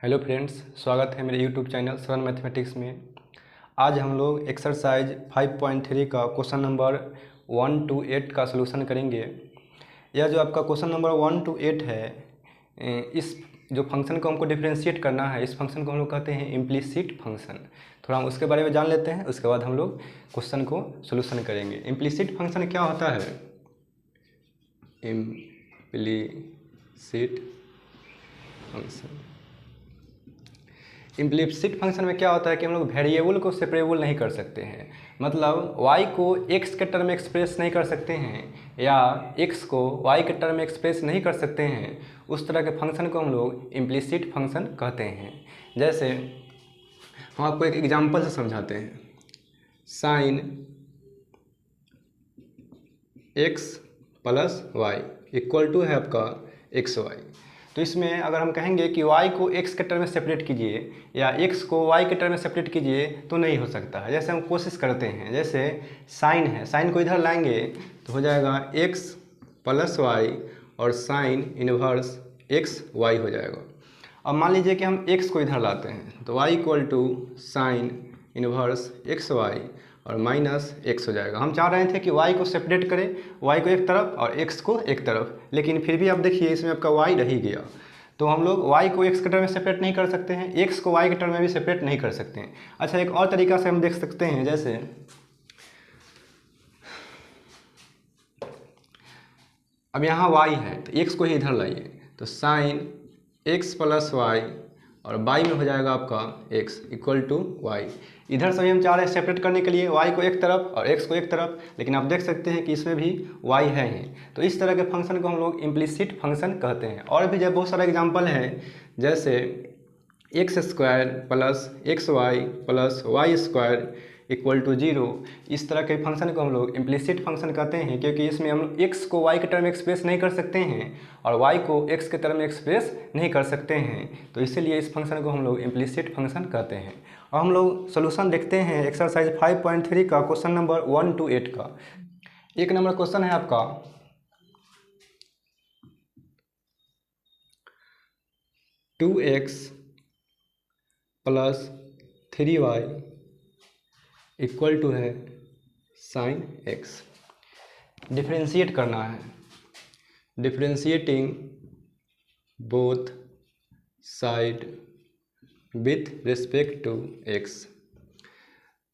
Hello friends, स्वागत है मेरे यूट्यूब चैनल सरल मैथमेटिक्स में। आज हम लोग एक्सरसाइज 5.3 का क्वेश्चन नंबर 1 to 8 का सलूशन करेंगे। यह जो आपका क्वेश्चन नंबर 1 to 8 है, इस जो फंक्शन को हमको डिफ्रेंशिएट करना है, इस फंक्शन को हम लोग कहते हैं इम्प्लिसिट फंक्शन। थोड़ा हम उसके बारे में जान लेते हैं, उसके बाद हम लोग क्वेश्चन को सलूशन करेंगे। इम्प्लिसिट फंक्शन क्या होता है? इम्प्लिसिट फंक्शन इम्प्लिसिट फंक्शन में क्या होता है कि हम लोग वेरिएबल को सेपरेबल नहीं कर सकते हैं। मतलब y को x के टर्म में एक्सप्रेस नहीं कर सकते हैं या x को y के टर्म में एक्सप्रेस नहीं कर सकते हैं। उस तरह के फंक्शन को हम लोग इम्प्लिसिट फंक्शन कहते हैं। जैसे हम आपको एक एग्जांपल से समझाते हैं। Sine x plus y equal to है आपका एक्स वाई। तो इसमें अगर हम कहेंगे कि y को x के टर्म में सेपरेट कीजिए या x को y के टर्म में सेपरेट कीजिए तो नहीं हो सकता है। जैसे हम कोशिश करते हैं, जैसे साइन है, साइन को इधर लाएंगे तो हो जाएगा x प्लस वाई और साइन इनवर्स एक्स वाई हो जाएगा। अब मान लीजिए कि हम x को इधर लाते हैं तो y equal to sine inverse x y और माइनस एक्स हो जाएगा। हम चाह रहे थे कि y को सेपरेट करें, y को एक तरफ और x को एक तरफ, लेकिन फिर भी आप देखिए इसमें आपका y रह गया। तो हम लोग y को x के टर्म में सेपरेट नहीं कर सकते हैं, x को y के टर्म में भी सेपरेट नहीं कर सकते हैं। अच्छा, एक और तरीका से हम देख सकते हैं। जैसे अब यहाँ y है तो x को ही इधर लाइए तो साइन x प्लस वाई और y में हो जाएगा आपका x इक्वल टू वाई। इधर से भी हम चाह रहे हैं सेपरेट करने के लिए y को एक तरफ और x को एक तरफ, लेकिन आप देख सकते हैं कि इसमें भी y है ही। तो इस तरह के फंक्शन को हम लोग इम्प्लिसिट फंक्शन कहते हैं। और भी जब बहुत सारा एग्जांपल है, जैसे x square plus x y plus y square equal to 0। इस तरह के फंक्शन को हम लोग इम्प्लिसिट फंक्शन कहते हैं, क्योंकि इसमें हम x को y के टर्म में एक्सप्रेस नहीं कर सकते हैं और y को x के टर्म में एक्सप्रेस नहीं कर सकते हैं। तो इसीलिए इस फंक्शन को हम लोग इम्प्लिसिट फंक्शन कहते हैं। और हम लोग सोल्यूशन देखते हैं एक्सरसाइज 5.3 का क्वेश्चन नंबर 1 to 8 का। एक नंबर क्वेश्चन है आपका 2x plus 3y equal to है साइन x। डिफ्रेंशिएट करना है, differentiating both side with respect to x।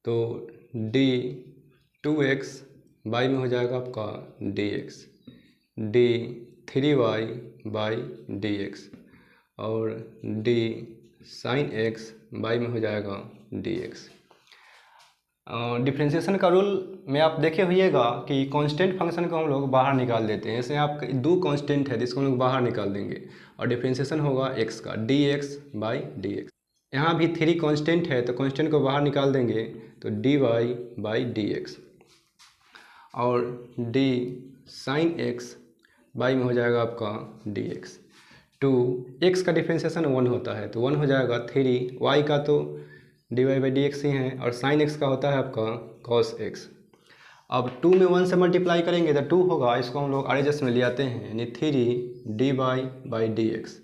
तो d 2x y में हो जाएगा आपका dx, d 3y by dx और d साइन x y में हो जाएगा dx। डिफ्रेंशिएशन का रूल में आप देखे होइएगा कि कांस्टेंट फंक्शन को हम लोग बाहर निकाल देते हैं। जैसे आप दो कांस्टेंट है जिसको हम लोग बाहर निकाल देंगे और डिफ्रेंशिएशन होगा x का dx बाई dx। यहाँ भी 3 कांस्टेंट है तो कांस्टेंट को बाहर निकाल देंगे तो dy बाई dx और d साइन x बाई में हो जाएगा आपका dx। 2 x का डिफ्रेंशिएशन 1 होता है तो 1 हो जाएगा 3, y का तो dy बाई डी एक्स ही है और साइन x का होता है आपका cos x। अब 2 में 1 से मल्टीप्लाई करेंगे तो 2 होगा, इसको हम लोग RHS में ले आते हैं, यानी 3 dy by d x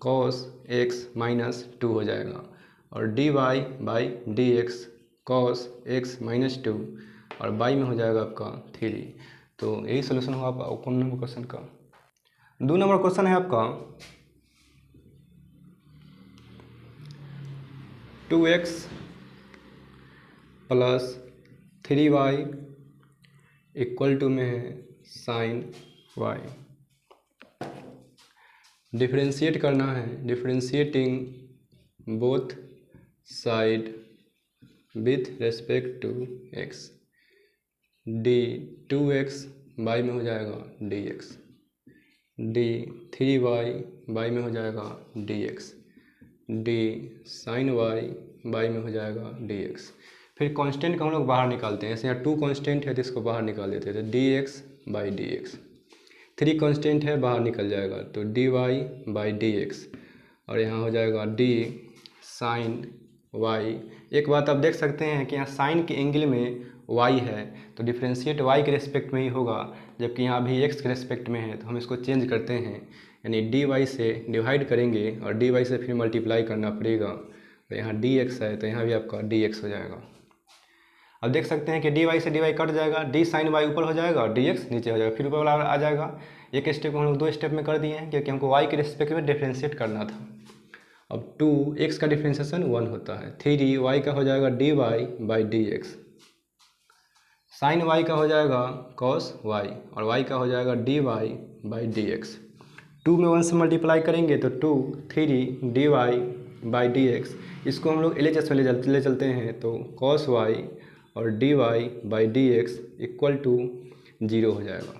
cos x minus 2 हो जाएगा और dy by d x cos x minus 2 और y में हो जाएगा आपका 3। तो यही सोल्यूशन होगा आपका 1 नंबर क्वेश्चन का। 2 नंबर क्वेश्चन है आपका 2x plus 3y equal to में है साइन y। डिफ्रेंशिएट करना है, differentiating both side with respect to x। d 2x y में हो जाएगा dx, d 3y में हो जाएगा dx, d साइन y में हो जाएगा dx। फिर कांस्टेंट को हम लोग बाहर निकालते हैं। जैसे यहाँ 2 कांस्टेंट है तो इसको बाहर निकाल देते हैं तो dx बाई dx। 3 कांस्टेंट है बाहर निकल जाएगा तो dy बाई dx और यहाँ हो जाएगा d साइन y। एक बात आप देख सकते हैं कि यहाँ साइन के एंगल में y है तो डिफ्रेंशिएट y के रेस्पेक्ट में ही होगा, जबकि यहाँ भी x के रेस्पेक्ट में है तो हम इसको चेंज करते हैं। यानी डी वाई से डिवाइड करेंगे और डी वाई से फिर मल्टीप्लाई करना पड़ेगा। तो यहाँ डी एक्स है तो यहाँ भी आपका डी एक्स हो जाएगा। अब देख सकते हैं कि डी वाई से डी वाई कट जाएगा, डी साइन वाई ऊपर हो जाएगा और डी एक्स नीचे हो जाएगा, फिर ऊपर वाला आ जाएगा। एक स्टेप हम लोग 2 स्टेप में कर दिए हैं क्योंकि हमको वाई के रिस्पेक्ट में डिफ्रेंशिएट करना था। अब 2x का डिफ्रेंशिएशन 1 होता है, 3y का हो जाएगा dy by d x, sine y का हो जाएगा cos y और y का हो जाएगा dy बाई डी एक्स। 2 में 1 से मल्टीप्लाई करेंगे तो 2 3 dy बाई डी एक्स, इसको हम लोग LHS में ले चलते हैं तो cos y और dy by d x equal to 0 हो जाएगा।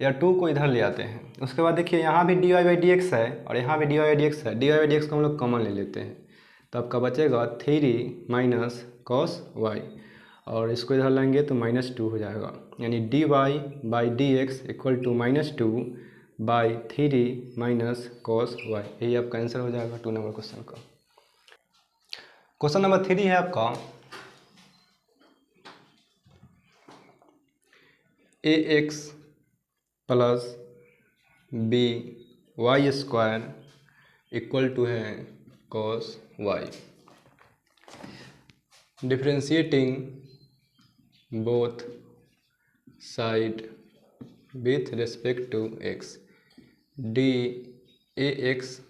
या 2 को इधर ले आते हैं। उसके बाद देखिए यहाँ भी dy बाई डी एक्स है और यहाँ भी dy बाई डी एक्स है, dy बाई डी एक्स को हम लोग कॉमन ले लेते हैं तो आपका बचेगा 3 माइनस cos y और इसको इधर लाएंगे तो -2 हो जाएगा, यानी dy by d x equal to -2 by 3 minus cos y। यही आपका आंसर हो जाएगा 2 नंबर क्वेश्चन का। क्वेश्चन नंबर 3 है आपका ax plus b y square equal to है cos y। Differentiating both side with respect to x d a x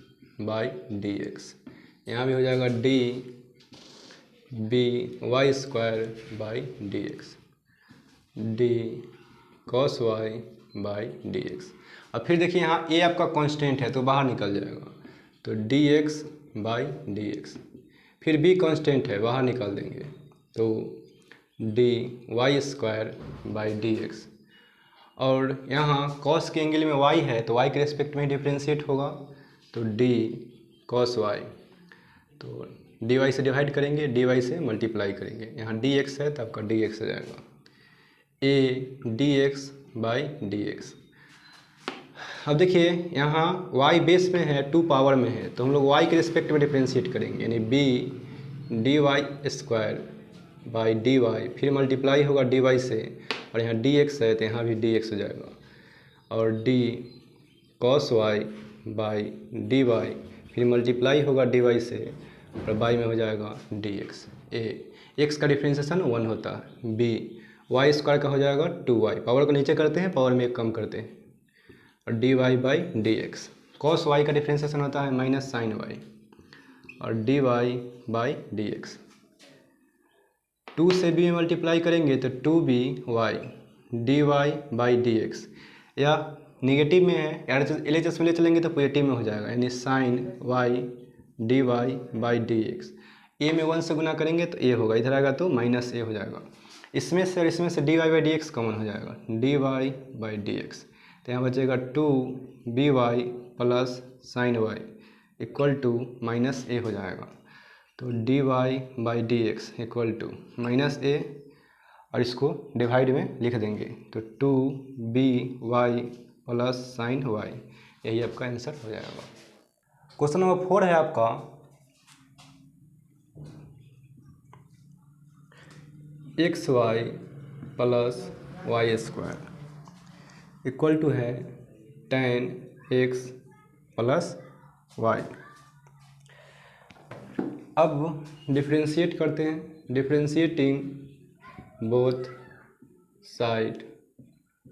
by d x, यहाँ भी हो जाएगा d b y square by d x, d cos y by d x. अब फिर देखिए यहाँ a आपका कांस्टेंट है तो बाहर निकल जाएगा तो dx बाई डी एक्स, फिर b कांस्टेंट है बाहर निकाल देंगे तो dy square by d x, और यहाँ cos के एंगल में y है तो y के रेस्पेक्ट में डिफ्रेंशिएट होगा तो d cos y, तो dy से डिवाइड करेंगे dy से मल्टीप्लाई करेंगे, यहाँ dx है तो आपका dx हो जाएगा a dx by d x. अब देखिए यहाँ y बेस में है 2 पावर में है तो हम लोग y के रिस्पेक्ट में डिफ्रेंशिएट करेंगे, यानी b d y square by d y, फिर मल्टीप्लाई होगा डी वाई से और यहाँ डी एक्स है तो यहाँ भी डी एक्स हो जाएगा, और d cos y by d y, फिर मल्टीप्लाई होगा डी वाई से और y में हो जाएगा डी एक्स। x का डिफ्रेंशिएशन 1 होता है, b वाई स्क्वायर का हो जाएगा 2y, पावर को नीचे करते हैं पावर में 1 कम करते हैं, और dy by d x. cos y का डिफ्रेंशिएशन होता है माइनस साइन y और dy बाई डी एक्स। 2 से b में मल्टीप्लाई करेंगे तो 2by dy by d x, या निगेटिव में है LHS में ले चलेंगे तो पॉजिटिव में हो जाएगा, यानी sine y dy by d x. a में 1 से गुना करेंगे तो a होगा, इधर आएगा तो माइनस a हो जाएगा, इसमें से और इसमें से dy by d x common हो जाएगा, dy बाई डी एक्स, तो यहाँ बचेगा 2by plus sine y equal to minus a हो जाएगा, तो dy by d x equal to minus a और इसको डिवाइड में लिख देंगे तो 2by प्लस साइन y, यही आपका आंसर हो जाएगा। क्वेश्चन नंबर 4 है आपका xy plus y square equal to है tan x प्लस y। अब डिफ्रेंशिएट करते हैं, differentiating both side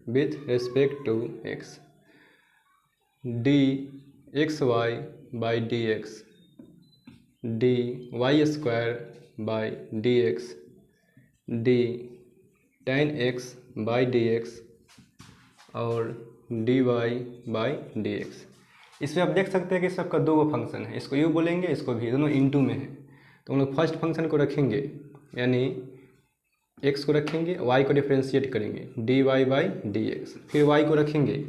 with respect to x d x y by d x, d y square by d x, d tan x by d x और dy by d x. इसमें आप देख सकते हैं कि सबका 2 फंक्शन है, इसको u बोलेंगे इसको भी, दोनों इनटू में है तो हम लोग फर्स्ट फंक्शन को रखेंगे, यानी x को रखेंगे, y को डिफ्रेंशिएट करेंगे dy बाई डी एक्स, फिर y को रखेंगे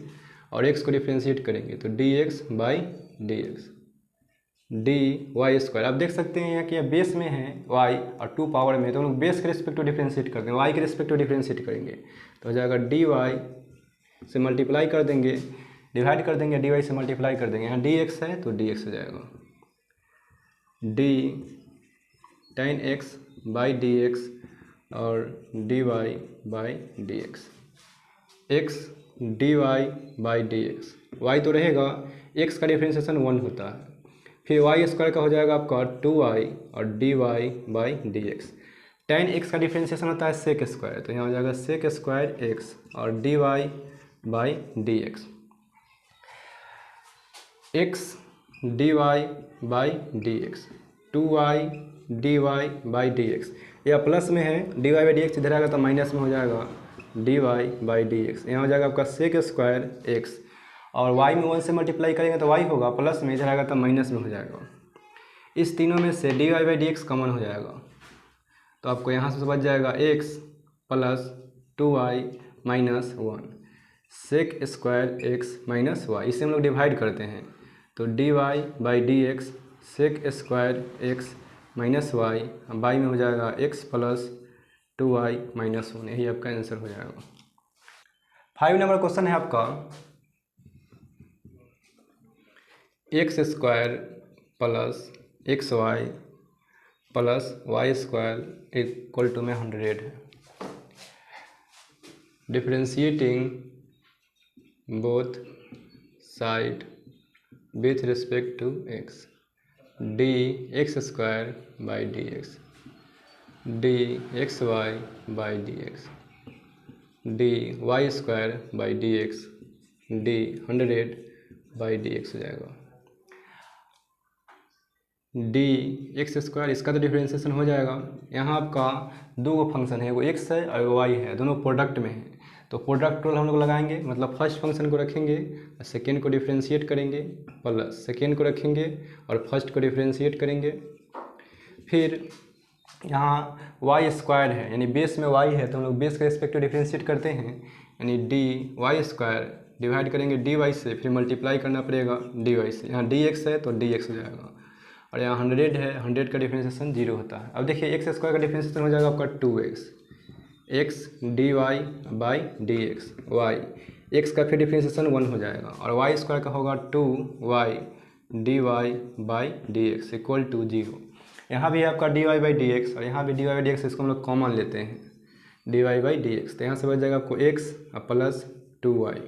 और x को डिफ्रेंशिएट करेंगे तो dx by d x, d y square. आप देख सकते हैं यहाँ कि बेस में है y और 2 पावर में, तो हम लोग बेस के रिस्पेक्ट टू डिफ्रेंशिएट करते हैं, y के रिस्पेक्ट टू डिफ्रेंशिएट करेंगे तो हो जाएगा dy से मल्टीप्लाई कर देंगे, डिवाइड कर देंगे dy से मल्टीप्लाई कर देंगे, यहाँ dx है तो dx हो जाएगा, d tan x by d x और dy by d x, x dy by d x, y तो रहेगा, एक्स का डिफ्रेंशिएशन 1 होता है। फिर वाई स्क्वायर का हो जाएगा आपका 2y और dy by dx। tan x का डिफ्रेंशिएशन होता है सेक स्क्वायर, तो यहाँ हो जाएगा सेक स्क्वायर x और dy by dx। x dy by dx, 2y dy by dx, यह प्लस में है, dy बाई dx इधर आएगा तो माइनस में हो जाएगा dy बाई dx। यहाँ हो जाएगा आपका सेक स्क्वायर x और y में 1 से मल्टीप्लाई करेंगे तो y होगा प्लस में, इधर आएगा तो माइनस में हो जाएगा। इस तीनों में से dy बाई dx कॉमन हो जाएगा, तो आपको यहाँ से बच जाएगा x plus 2y minus 1 sec square x minus y। इसे हम लोग डिवाइड करते हैं तो dy by dx sec square x minus y, by में हो जाएगा x प्लस 2y माइनस 1। यही आपका आंसर हो जाएगा। 5 नंबर क्वेश्चन है आपका x square plus x y plus y square equal to में 100 है। Differentiating both side with respect to x, d x square by d x, d x y by d x, d y square by d x, d 100 by d x हो जाएगा। D x square इसका तो differentiation हो जाएगा। यहाँ आपका दो function है, वो एक्स है और वाई है, दोनों प्रोडक्ट में है, तो प्रोडक्ट रूल हम लोग लगाएंगे, मतलब फर्स्ट फंक्शन को रखेंगे और सेकेंड को डिफ्रेंशिएट करेंगे, प्लस सेकेंड को रखेंगे और फर्स्ट को डिफ्रेंशिएट करेंगे। फिर यहाँ वाई स्क्वायर है, यानी बेस में वाई है, तो हम लोग बेस के रिस्पेक्ट डिफ्रेंशिएट करते हैं, यानी डी वाई स्क्वायर डिवाइड करेंगे डी वाई से, फिर मल्टीप्लाई करना पड़ेगा डी वाई से। यहाँ डी एक्स है तो डी एक्स हो जाएगा, और यहाँ 100 है, 100 का डिफ्रेंशिएशन 0 होता है। अब देखिए एक्स स्क्वायर का डिफ्रेंशिएशन हो जाएगा आपका 2x, x d y by d x y, एक्स का फिर डिफ्रेंशिएशन 1 हो जाएगा, और वाई स्क्वायर का होगा 2y d y by d x equal to 0। यहाँ भी आपका d y by d x और यहाँ भी d y by d x, इसको हम लोग कॉमन लेते हैं d y by d x, तो यहाँ से बच जाएगा आपको x प्लस 2y।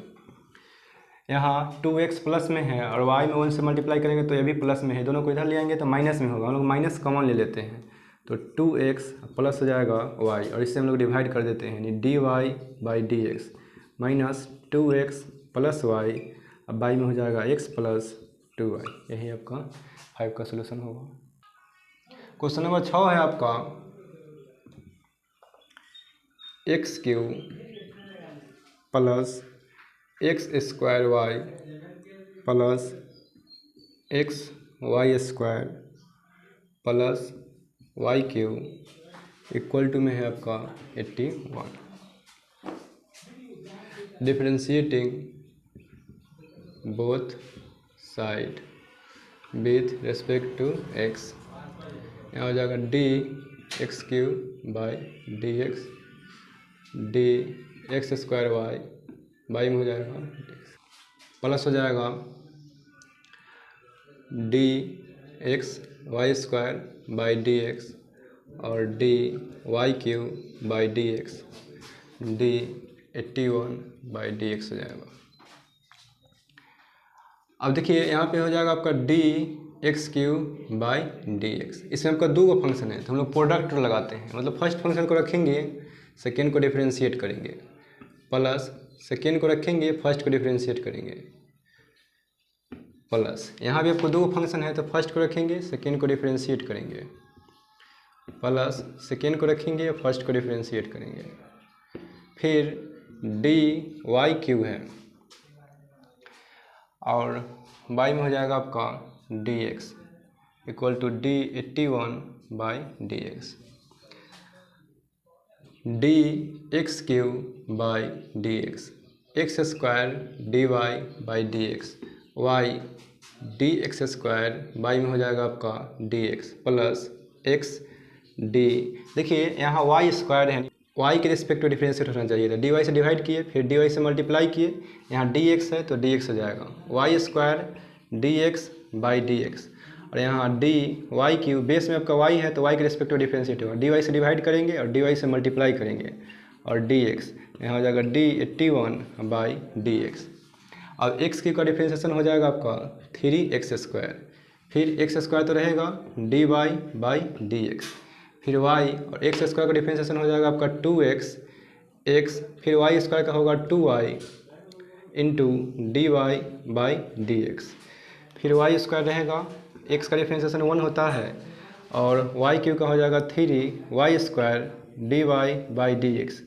यहाँ 2x प्लस में है और y में 1 से मल्टीप्लाई करेंगे तो ये भी प्लस में है, दोनों को इधर ले आएंगे तो माइनस में होगा, हम लोग माइनस कॉमन ले लेते हैं, तो 2x प्लस हो जाएगा y और इससे हम लोग डिवाइड कर देते हैं, यानी d y by d x minus 2x plus y, अब y में हो जाएगा x प्लस 2y। यही आपका 5 का सोल्यूशन होगा। क्वेश्चन नंबर 6 है आपका x cube plus x square y plus x y square plus y cube equal to में है आपका 81। Differentiating both side with respect to x, यहाँ हो जाएगा d x Q by d x, d x square y by में हो जाएगा plus हो जाएगा d x y square by d x और d y cube by d x, d 81 by d x हो जाएगा। अब देखिए यहाँ पे हो जाएगा आपका d x Q by d x, इसमें आपका दो गो फंक्शन है, तो हम लोग प्रोडक्ट लगाते हैं, मतलब फर्स्ट फंक्शन को रखेंगे, सेकेंड को डिफ्रेंशिएट करेंगे, प्लस सेकेंड को रखेंगे, फर्स्ट को डिफ्रेंशिएट करेंगे, प्लस यहाँ भी आपको दो फंक्शन है, तो फर्स्ट को रखेंगे, सेकेंड को डिफ्रेंशिएट करेंगे, प्लस सेकेंड को रखेंगे, फर्स्ट को डिफ्रेंशिएट करेंगे। फिर डी वाई क्यू है और वाई में हो जाएगा आपका d x equal to d 81 by d x, d x Q by d x, x square d y by d x, y d x square, y में हो जाएगा आपका d x plus x d. देखिए यहाँ y square है, y के respect differentiate होना चाहिए था, डी वाई से डिवाइड किए, फिर डी वाई से मल्टीप्लाई किए, यहाँ डी एक्स है तो डी एक्स हो जाएगा, y square d x by d x, और यहाँ डी वाई क्यू, बेस में आपका वाई है तो वाई के रिस्पेक्ट डिफरेंशिएट होगा, डी वाई से डिवाइड करेंगे और डी वाई से मल्टीप्लाई करेंगे, और डी एक्स यहाँ हो जाएगा डी 81 बाई डी एक्स। अब एक्स की का डिफ्रेंशिएशन हो जाएगा आपका 3x², फिर x² तो रहेगा dy बाई डी एक्स, फिर y और x² का डिफ्रेंशिएशन हो जाएगा आपका 2x, फिर y² का होगा 2y into d y by d x, फिर y² रहेगा, x का डिफ्रेंशिएशन 1 होता है और y³ का हो जाएगा 3y² dy by d x,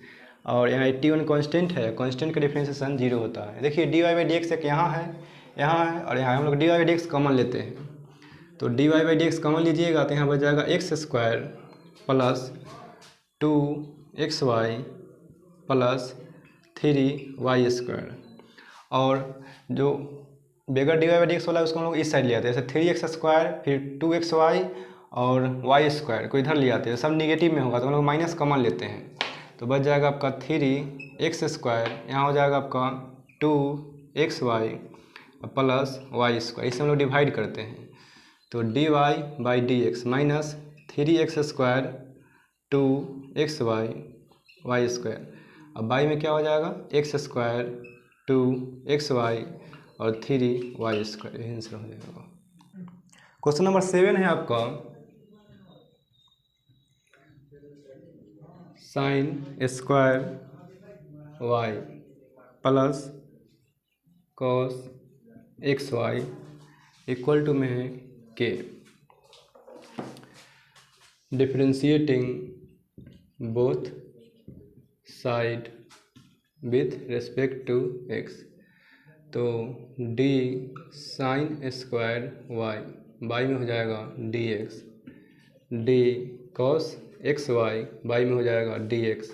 और यहाँ 81 कांस्टेंट है, कांस्टेंट का डिफ्रेंशिएशन 0 होता है। देखिए dy बाई डी एक्स एक यहाँ है और यहाँ हम लोग dy by d x common लेते हैं, तो dy by d x common लीजिएगा तो यहाँ बच जाएगा x² plus 2xy plus 3y², और जो बगैर dy बाई डी एक्स वाला है उसको हम लोग इस साइड ले आते हैं, जैसे 3x² फिर 2xy और y² को इधर ले आते हैं, सब निगेटिव में होगा तो हम लोग माइनस कॉमन लेते हैं, तो बच जाएगा आपका 3x², यहाँ हो जाएगा आपका 2xy प्लस y², इसे हम लोग डिवाइड करते हैं, तो dy by d x minus 3x², 2xy, y², अब y में क्या हो जाएगा x², 2xy और 3y², यही आंसर हो जाएगा। क्वेश्चन नंबर 7 है आपका sin² y plus cos xy equal to में है k, differentiating both side with respect to x, तो d sin² y में हो जाएगा dx, d cos xy y में हो जाएगा dx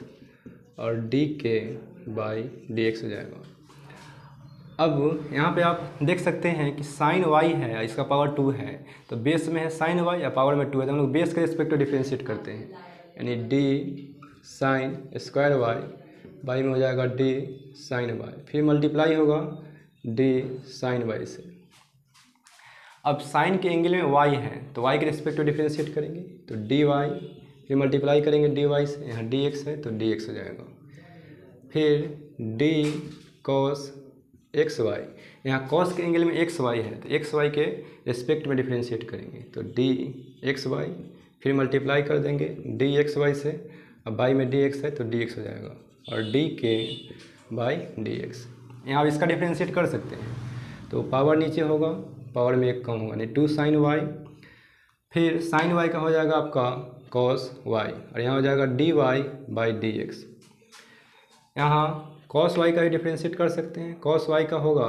और dk बाई dx हो जाएगा। अब यहाँ पे आप देख सकते हैं कि sin y है, इसका पावर 2 है, तो बेस में है sin y या पावर में 2 है, तो हम लोग बेस के रिस्पेक्ट टू डिफ्रेंशिएट करते हैं, यानी d sin² y में हो जाएगा d sin y, फिर मल्टीप्लाई होगा d sin y से। अब साइन के एंगल में y है तो y के रिस्पेक्ट टू डिफ्रेंशिएट करेंगे, तो dy, फिर मल्टीप्लाई करेंगे dy से, यहाँ dx है तो dx हो जाएगा, फिर d cos xy, यहाँ cos के एंगल में xy है तो xy के रिस्पेक्ट में डिफ्रेंशिएट करेंगे, तो dxy, फिर मल्टीप्लाई कर देंगे dxy से, अब y में dx है तो dx हो जाएगा, और dk बाई dx, यहाँ इसका डिफ्रेंशिएट कर सकते हैं, तो पावर नीचे होगा, पावर में एक कम होगा, यानी 2 sin y, फिर sin y का हो जाएगा आपका cos y, और यहाँ हो जाएगा dy बाई dx, यहाँ cos y का ही डिफ्रेंशिएट कर सकते हैं, cos y का होगा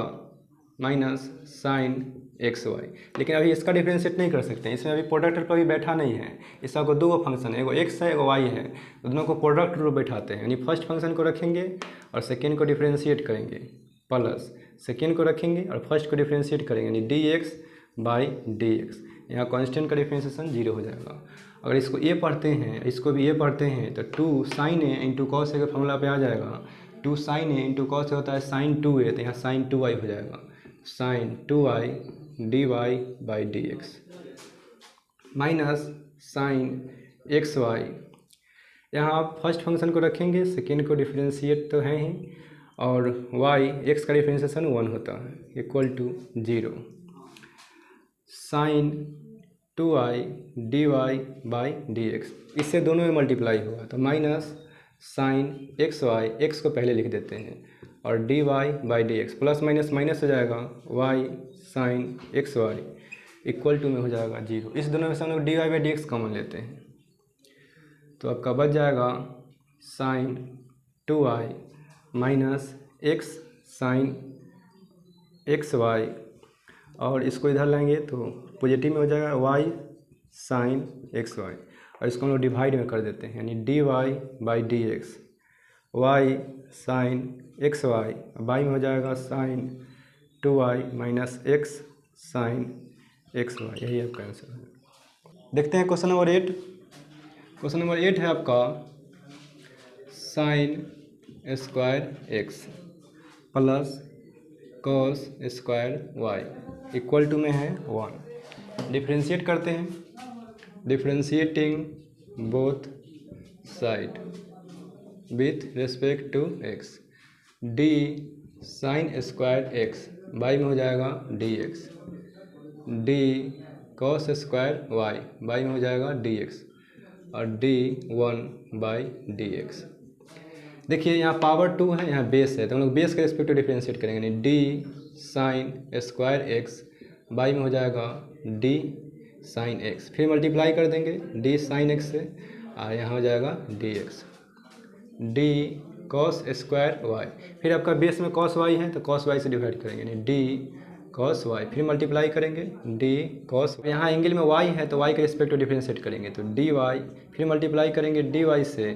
माइनस sin xy, लेकिन अभी इसका डिफ्रेंशिएट नहीं कर सकते हैं, इसमें अभी प्रोडक्ट रूल अभी बैठा नहीं है, इसका को दो फंक्शन है, एगो x है एगो y है, तो दोनों को प्रोडक्ट रूल बैठाते हैं, यानी फर्स्ट फंक्शन को रखेंगे और सेकेंड को डिफ्रेंशिएट करेंगे, प्लस सेकेंड को रखेंगे और फर्स्ट को डिफ्रेंशिएट करेंगे, यानी dx बाई dx, यहाँ कांस्टेंट का डिफ्रेंशिएशन 0 हो जाएगा। अगर इसको a पढ़ते हैं, इसको भी a पढ़ते हैं, तो 2 sin a into cos a के फॉर्मूला पे आ जाएगा, 2 sin a into cos a होता है sin 2a, तो यहाँ sin 2y हो जाएगा, sin 2y dy by dx minus sin xy, यहाँ आप फर्स्ट फंक्शन को रखेंगे, सेकेंड को डिफ्रेंशिएट तो है ही, और y x का डिफ्रेंशिएशन 1 होता है equal to 0, sin 2i dy by dx, इससे दोनों में मल्टीप्लाई होगा तो माइनस sin xy, x को पहले लिख देते हैं, और dy by dx, plus minus minus हो जाएगा, y sin xy equal to में हो जाएगा 0, इस दोनों में से हम लोग dy बाई dx कॉमन लेते हैं, तो आपका बच जाएगा sin 2i minus x sin xy, और इसको इधर लाएंगे तो पॉजिटिव में हो जाएगा y sin xy, और इसको हम लोग डिवाइड में कर देते हैं, यानी dy by dx, y sin xy, y में हो जाएगा sin 2i minus x sin xy, यही आपका आंसर है। देखते हैं क्वेश्चन नंबर 8। क्वेश्चन नंबर 8 है आपका sin² x plus cos² y equal to में है 1, डिफ्रेंशिएट करते हैं, differentiating both side with respect to x, d sine square x, y में हो जाएगा d x, d cos square y, y में हो जाएगा डी एक्स, और डी 1/dx। देखिए यहाँ पावर 2 है, यहाँ बेस है, तो हम लोग बेस के रिस्पेक्ट टू डिफ्रेंशिएट करेंगे, यानी d sine square x, y में हो जाएगा डी साइन एक्स, फिर मल्टीप्लाई कर देंगे डी साइन एक्स से, और यहाँ हो जाएगा d x, d cos square y, फिर आपका बेस में कॉस वाई है तो कॉस वाई से डिवाइड करेंगे, यानी डी कॉस वाई, फिर मल्टीप्लाई करेंगे डी कॉस, यहाँ एंगल में वाई है तो वाई के रिस्पेक्ट टू डिफ्रेंशिएट करेंगे, तो डी वाई, फिर मल्टीप्लाई करेंगे डी वाई से,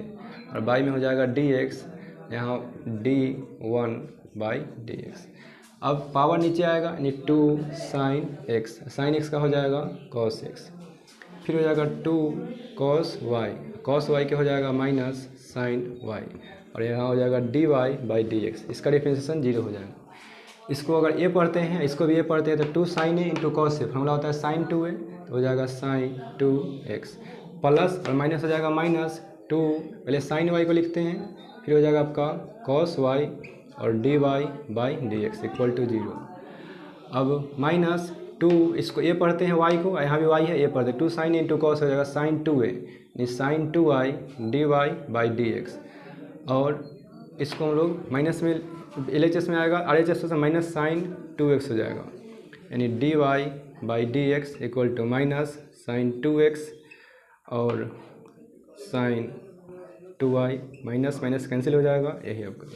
और वाई में हो जाएगा डी एक्स, यहाँ डी 1/dx। अब पावर नीचे आएगा, यानी 2 साइन एक्स, साइन एक्स का हो जाएगा कॉस एक्स, फिर हो जाएगा 2 कॉस वाई के हो जाएगा माइनस साइन वाई, और यहाँ हो जाएगा dy/dx, इसका डिफ्रेंशिएशन 0 हो जाएगा। इसको अगर ए पढ़ते हैं, इसको भी ए पढ़ते हैं, तो 2 sign A into cos A, formula होता है साइन 2a, तो हो जाएगा साइन 2x, प्लस और माइनस हो जाएगा माइनस 2, पहले साइन वाई को लिखते हैं, फिर हो जाएगा आपका कॉस वाई और dy/dx इक्वल टू 0। अब माइनस 2, इसको ए पढ़ते हैं वाई को, यहाँ भी वाई है, ए पढ़ते हैं, 2 साइन इंटू कॉस हो जाएगा साइन 2a, यानी साइन 2i dy/dx, और इसको हम लोग माइनस में LHS में आएगा, RHS से माइनस साइन 2x हो जाएगा, यानी dy/dx equal to minus sign 2x और sign 2i, minus minus cancel हो जाएगा, यही आपका